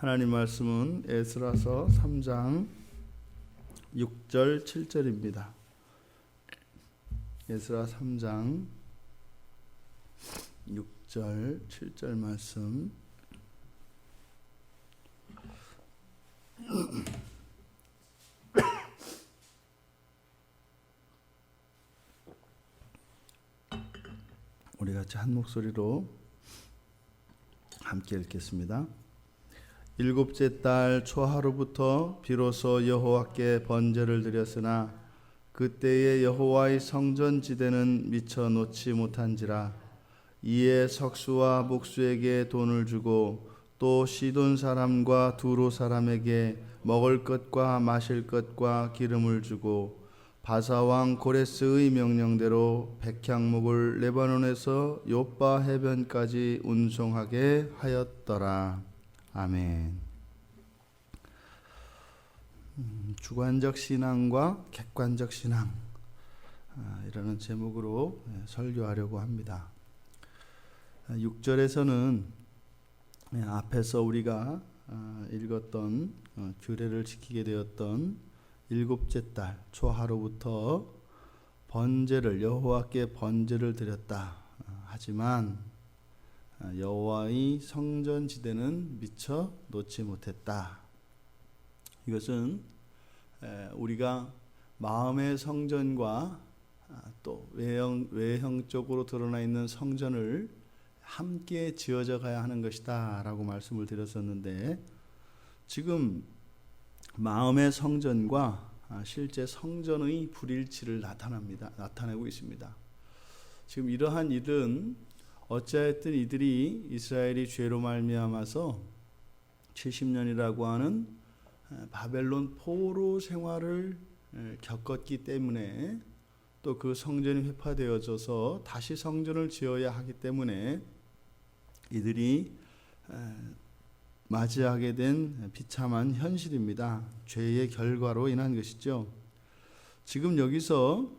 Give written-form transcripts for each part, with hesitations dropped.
하나님 말씀은 에스라서 3장 6절 7절입니다. 에스라 3장 6절 7절 말씀 우리 같이 한 목소리로 함께 읽겠습니다. 일곱째 달 초하루부터 비로소 여호와께 번제를 드렸으나 그때의 여호와의 성전 지대는 미처 놓지 못한지라. 이에 석수와 목수에게 돈을 주고 또 시돈 사람과 두로 사람에게 먹을 것과 마실 것과 기름을 주고 바사왕 고레스의 명령대로 백향목을 레바논에서 욥바 해변까지 운송하게 하였더라. 아멘. 주관적 신앙과 객관적 신앙 이라는 제목으로 설교하려고 합니다. 6절에서는 앞에서 우리가 읽었던 규례를 지키게 되었던 일곱째 달 초하루부터 번제를 여호와께 번제를 드렸다. 하지만 여호와의 성전 지대는 미처 놓지 못했다. 이것은 우리가 마음의 성전과 또 외형적으로 드러나 있는 성전을 함께 지어져 가야 하는 것이다 라고 말씀을 드렸었는데, 지금 마음의 성전과 실제 성전의 불일치를 나타내고 있습니다. 지금 이러한 일은 어찌하였든 이들이 이스라엘이 죄로 말미암아서 70년이라고 하는 바벨론 포로 생활을 겪었기 때문에, 또 그 성전이 회파되어져서 다시 성전을 지어야 하기 때문에 이들이 맞이하게 된 비참한 현실입니다. 죄의 결과로 인한 것이죠. 지금 여기서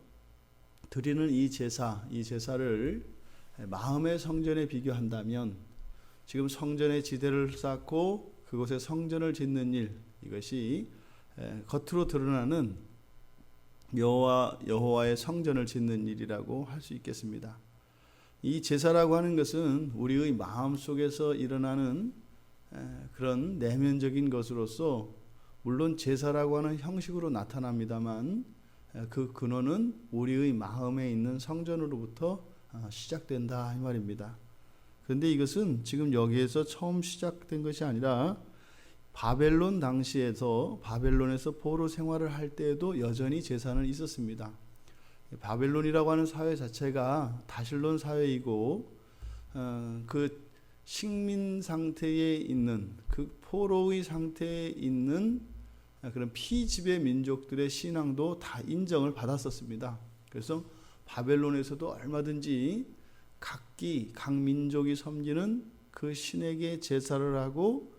드리는 이 제사를 마음의 성전에 비교한다면, 지금 성전의 지대를 쌓고 그곳에 성전을 짓는 일, 이것이 겉으로 드러나는 여호와의 성전을 짓는 일이라고 할 수 있겠습니다. 이 제사라고 하는 것은 우리의 마음 속에서 일어나는 그런 내면적인 것으로서, 물론 제사라고 하는 형식으로 나타납니다만 그 근원은 우리의 마음에 있는 성전으로부터 시작된다 이 말입니다. 그런데 이것은 지금 여기에서 처음 시작된 것이 아니라 바벨론 당시에서 바벨론에서 포로 생활을 할 때에도 여전히 제사는 있었습니다. 바벨론이라고 하는 사회 자체가 다실론 사회이고, 그 식민 상태에 있는, 그 포로의 상태에 있는 그런 피지배 민족들의 신앙도 다 인정을 받았었습니다. 그래서 바벨론에서도 얼마든지 각 민족이 섬기는 그 신에게 제사를 하고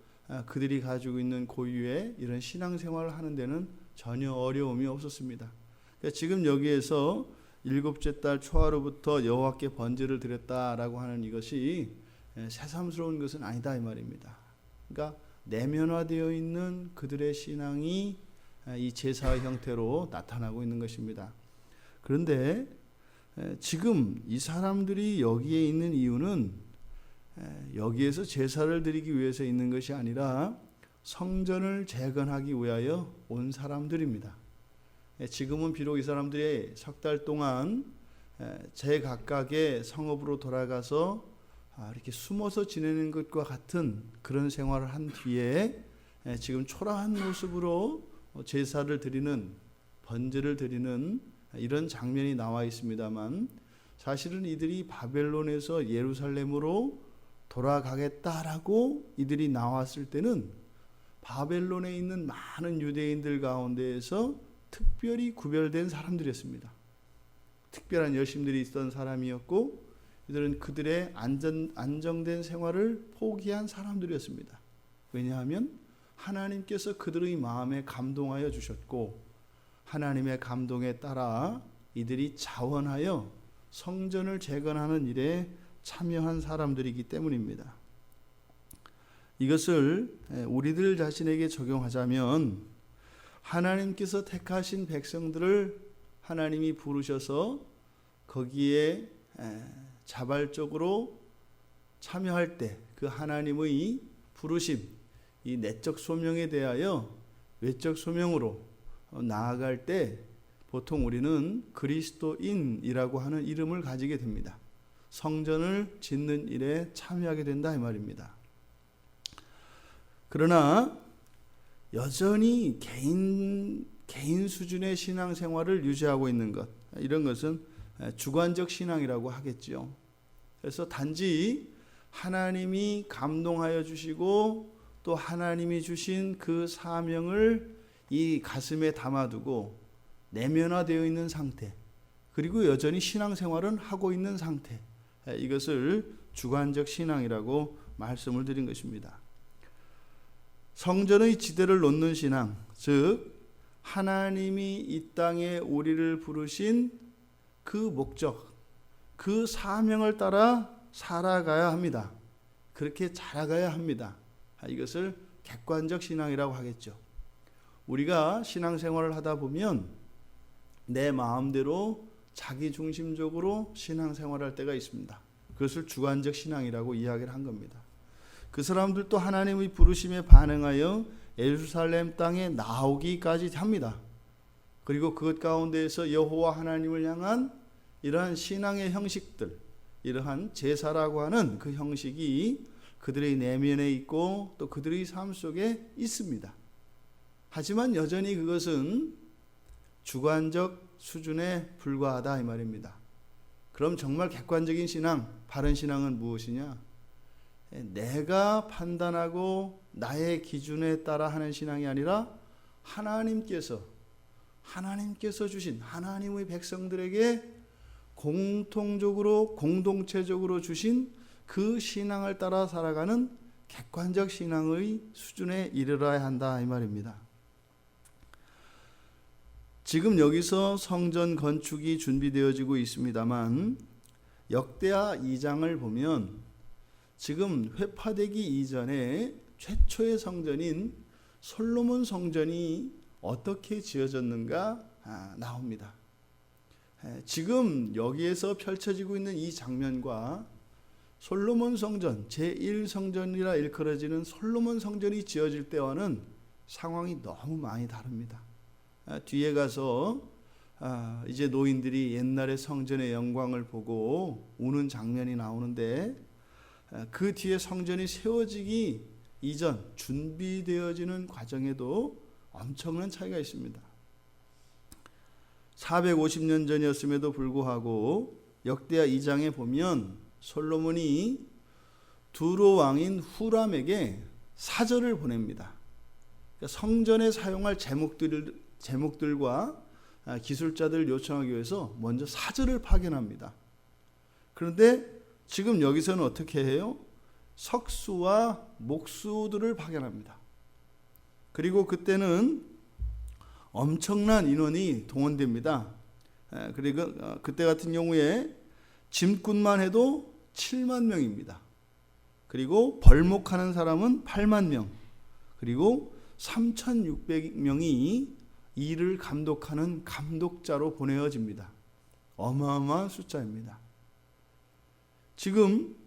그들이 가지고 있는 고유의 이런 신앙생활을 하는 데는 전혀 어려움이 없었습니다. 그러니까 지금 여기에서 일곱째 달 초하루부터 여호와께 번제를 드렸다라고 하는 이것이 새삼스러운 것은 아니다 이 말입니다. 그러니까 내면화되어 있는 그들의 신앙이 이 제사의 형태로 나타나고 있는 것입니다. 그런데 지금 이 사람들이 여기에 있는 이유는 여기에서 제사를 드리기 위해서 있는 것이 아니라 성전을 재건하기 위하여 온 사람들입니다. 지금은 비록 이 사람들이 석 달 동안 제각각의 성읍으로 돌아가서 이렇게 숨어서 지내는 것과 같은 그런 생활을 한 뒤에 지금 초라한 모습으로 제사를 드리는, 번제를 드리는 이런 장면이 나와 있습니다만, 사실은 이들이 바벨론에서 예루살렘으로 돌아가겠다라고 이들이 나왔을 때는 바벨론에 있는 많은 유대인들 가운데에서 특별히 구별된 사람들이었습니다. 특별한 열심들이 있던 사람이었고, 이들은 그들의 안정된 생활을 포기한 사람들이었습니다. 왜냐하면 하나님께서 그들의 마음에 감동하여 주셨고, 하나님의 감동에 따라 이들이 자원하여 성전을 재건하는 일에 참여한 사람들이기 때문입니다. 이것을 우리들 자신에게 적용하자면 하나님께서 택하신 백성들을 하나님이 부르셔서 거기에 자발적으로 참여할 때 그 하나님의 부르심, 이 내적 소명에 대하여 외적 소명으로 나아갈 때 보통 우리는 그리스도인이라고 하는 이름을 가지게 됩니다. 성전을 짓는 일에 참여하게 된다 이 말입니다. 그러나 여전히 개인 수준의 신앙생활을 유지하고 있는 것, 이런 것은 주관적 신앙이라고 하겠죠. 그래서 단지 하나님이 감동하여 주시고 또 하나님이 주신 그 사명을 이 가슴에 담아두고 내면화되어 있는 상태, 그리고 여전히 신앙생활은 하고 있는 상태, 이것을 주관적 신앙이라고 말씀을 드린 것입니다. 성전의 지대를 놓는 신앙, 즉 하나님이 이 땅에 우리를 부르신 그 목적, 그 사명을 따라 살아가야 합니다. 그렇게 자라가야 합니다. 이것을 객관적 신앙이라고 하겠죠. 우리가 신앙생활을 하다 보면 내 마음대로 자기중심적으로 신앙생활할 때가 있습니다. 그것을 주관적 신앙이라고 이야기를 한 겁니다. 그 사람들도 하나님의 부르심에 반응하여 예루살렘 땅에 나오기까지 합니다. 그리고 그것 가운데에서 여호와 하나님을 향한 이러한 신앙의 형식들, 이러한 제사라고 하는 그 형식이 그들의 내면에 있고 또 그들의 삶 속에 있습니다. 하지만 여전히 그것은 주관적 수준에 불과하다 이 말입니다. 그럼 정말 객관적인 신앙, 바른 신앙은 무엇이냐? 내가 판단하고 나의 기준에 따라 하는 신앙이 아니라 하나님께서 주신 하나님의 백성들에게 공통적으로 공동체적으로 주신 그 신앙을 따라 살아가는 객관적 신앙의 수준에 이르러야 한다 이 말입니다. 지금 여기서 성전 건축이 준비되어지고 있습니다만 역대하 2장을 보면 지금 회파되기 이전에 최초의 성전인 솔로몬 성전이 어떻게 지어졌는가 나옵니다. 지금 여기에서 펼쳐지고 있는 이 장면과 솔로몬 성전, 제1성전이라 일컬어지는 솔로몬 성전이 지어질 때와는 상황이 너무 많이 다릅니다. 뒤에 가서 이제 노인들이 옛날의 성전의 영광을 보고 우는 장면이 나오는데 그 뒤에 성전이 세워지기 이전 준비되어지는 과정에도 엄청난 차이가 있습니다. 450년 전이었음에도 불구하고 역대하 2장에 보면 솔로몬이 두로 왕인 후람에게 사절을 보냅니다. 그러니까 성전에 사용할 제목들과 기술자들을 요청하기 위해서 먼저 사절을 파견합니다. 그런데 지금 여기서는 어떻게 해요? 석수와 목수들을 파견합니다. 그리고 그때는 엄청난 인원이 동원됩니다. 그리고 그때 같은 경우에 짐꾼만 해도 7만 명입니다. 그리고 벌목하는 사람은 8만 명, 그리고 3,600명이 일을 감독하는 감독자로 보내어집니다. 어마어마한 숫자입니다. 지금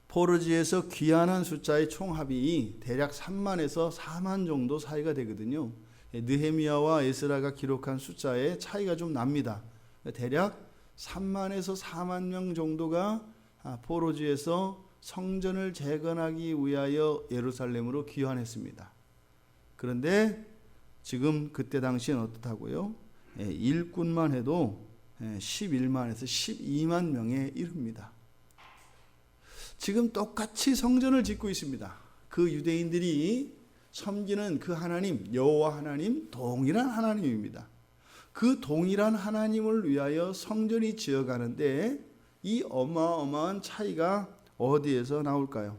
포르지에서 귀환한 숫자의 총합이 대략 3만에서 4만 정도 사이가 되거든요. 느헤미야와 에스라가 기록한 숫자의 차이가 좀 납니다. 대략 3만에서 4만 명 정도가 포로지에서 성전을 재건하기 위하여 예루살렘으로 귀환했습니다. 그런데 지금 그때 당시엔 어떻다고요? 일꾼만 해도 11만에서 12만 명에 이릅니다. 지금 똑같이 성전을 짓고 있습니다. 그 유대인들이 섬기는 그 하나님, 여호와 하나님, 동일한 하나님입니다. 그 동일한 하나님을 위하여 성전이 지어가는데 이 어마어마한 차이가 어디에서 나올까요?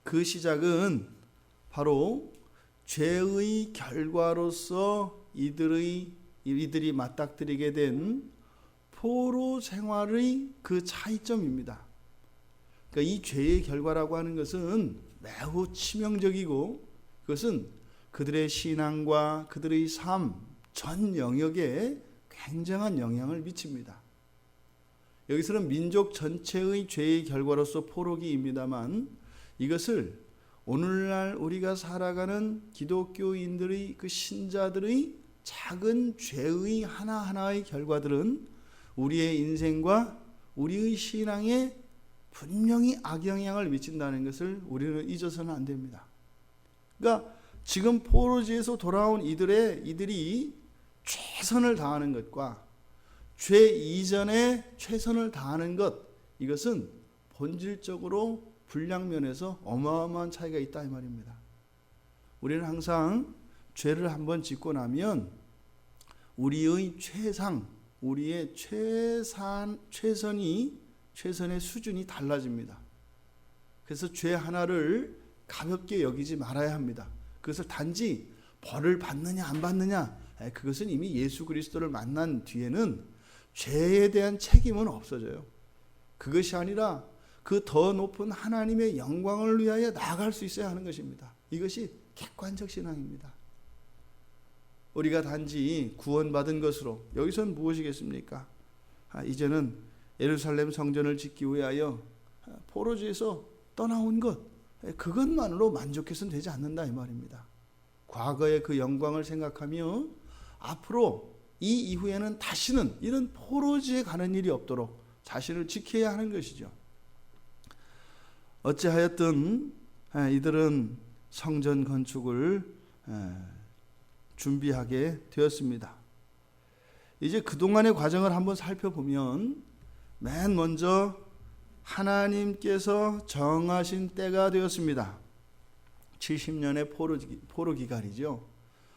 그 시작은 바로 죄의 결과로서 이들이 맞닥뜨리게 된 포로 생활의 그 차이점입니다. 그러니까 이 죄의 결과라고 하는 것은 매우 치명적이고 그것은 그들의 신앙과 그들의 삶 전 영역에 굉장한 영향을 미칩니다. 여기서는 민족 전체의 죄의 결과로서 포로기입니다만 이것을 오늘날 우리가 살아가는 기독교인들의 그 신자들의 작은 죄의 하나하나의 결과들은 우리의 인생과 우리의 신앙에 분명히 악영향을 미친다는 것을 우리는 잊어서는 안 됩니다. 그러니까 지금 포로지에서 돌아온 이들이 최선을 다하는 것과 죄 이전에 최선을 다하는 것, 이것은 본질적으로 분량면에서 어마어마한 차이가 있다 이 말입니다. 우리는 항상 죄를 한번 짓고 나면 우리의 최상, 우리의 최선의 수준이 달라집니다. 그래서 죄 하나를 가볍게 여기지 말아야 합니다. 그것을 단지 벌을 받느냐 안 받느냐, 그것은 이미 예수 그리스도를 만난 뒤에는 죄에 대한 책임은 없어져요. 그것이 아니라 그 더 높은 하나님의 영광을 위하여 나아갈 수 있어야 하는 것입니다. 이것이 객관적 신앙입니다. 우리가 단지 구원받은 것으로, 여기서는 무엇이겠습니까? 이제는 예루살렘 성전을 짓기 위하여 포로지에서 떠나온 것, 그것만으로 만족해서는 되지 않는다 이 말입니다. 과거의 그 영광을 생각하며 앞으로 이 이후에는 다시는 이런 포로지에 가는 일이 없도록 자신을 지켜야 하는 것이죠. 어찌하였든 이들은 성전 건축을 준비하게 되었습니다. 이제 그동안의 과정을 한번 살펴보면 맨 먼저 하나님께서 정하신 때가 되었습니다. 70년의 포로 기간이죠.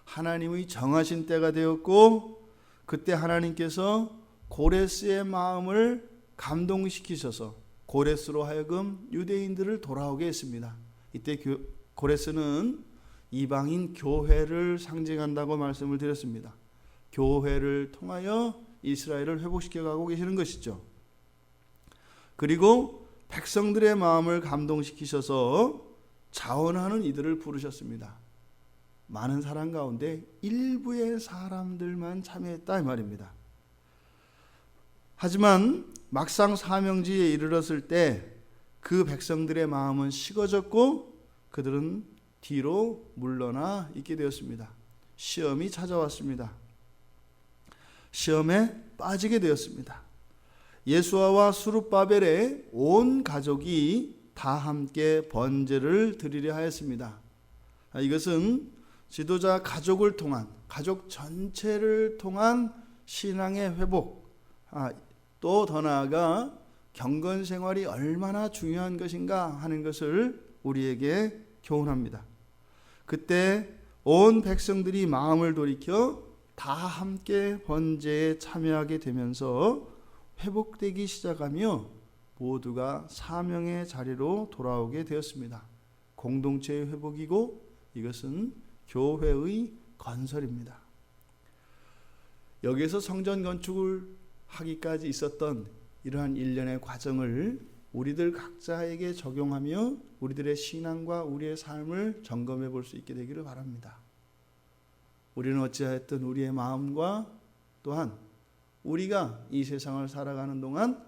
하나님의 정하신 때가 되었고 그때 하나님께서 고레스의 마음을 감동시키셔서 고레스로 하여금 유대인들을 돌아오게 했습니다. 이때 고레스는 이방인 교회를 상징한다고 말씀을 드렸습니다. 교회를 통하여 이스라엘을 회복시켜 가고 계시는 것이죠. 그리고 백성들의 마음을 감동시키셔서 자원하는 이들을 부르셨습니다. 많은 사람 가운데 일부의 사람들만 참여했다 이 말입니다. 하지만 막상 사명지에 이르렀을 때 그 백성들의 마음은 식어졌고 그들은 뒤로 물러나 있게 되었습니다. 시험이 찾아왔습니다. 시험에 빠지게 되었습니다. 예수아와 수룹바벨의 온 가족이 다 함께 번제를 드리려 하였습니다. 이것은 지도자 가족을 통한, 가족 전체를 통한 신앙의 회복, 또 더 나아가 경건 생활이 얼마나 중요한 것인가 하는 것을 우리에게 교훈합니다. 그때 온 백성들이 마음을 돌이켜 다 함께 번제에 참여하게 되면서 회복되기 시작하며 모두가 사명의 자리로 돌아오게 되었습니다. 공동체의 회복이고 이것은 교회의 건설입니다. 여기에서 성전 건축을 하기까지 있었던 이러한 일련의 과정을 우리들 각자에게 적용하며 우리들의 신앙과 우리의 삶을 점검해 볼 수 있게 되기를 바랍니다. 우리는 어찌하였든 우리의 마음과 또한 우리가 이 세상을 살아가는 동안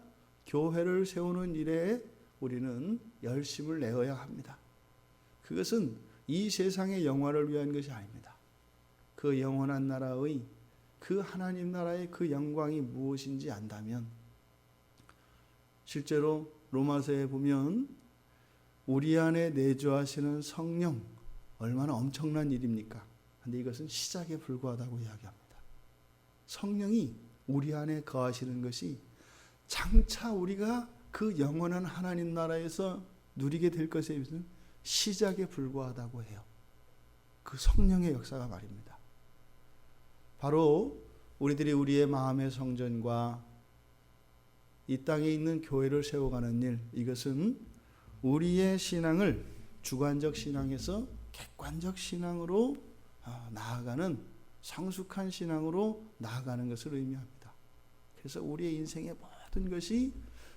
교회를 세우는 일에 우리는 열심을 내어야 합니다. 그것은 이 세상의 영화를 위한 것이 아닙니다. 그 영원한 나라의 그 하나님 나라의 그 영광이 무엇인지 안다면, 실제로 로마서에 보면 우리 안에 내주하시는 성령, 얼마나 엄청난 일입니까? 그런데 이것은 시작에 불과하다고 이야기합니다. 성령이 우리 안에 거하시는 것이 장차 우리가 그 영원한 하나님 나라에서 누리게 될 것에 비해서는 시작에 불과하다고 해요. 그 성령의 역사가 말입니다. 바로 우리들이 우리의 마음의 성전과 이 땅에 있는 교회를 세워가는 일, 이것은 우리의 신앙을 주관적 신앙에서 객관적 신앙으로 나아가는 성숙한 신앙으로 나아가는 것을 의미합니다. 그래서 우리의 인생의 모든 것이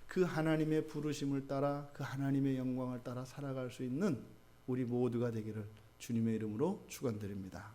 그 하나님의 부르심을 따라 그 하나님의 영광을 따라 살아갈 수 있는 우리 모두가 되기를 주님의 이름으로 축원드립니다.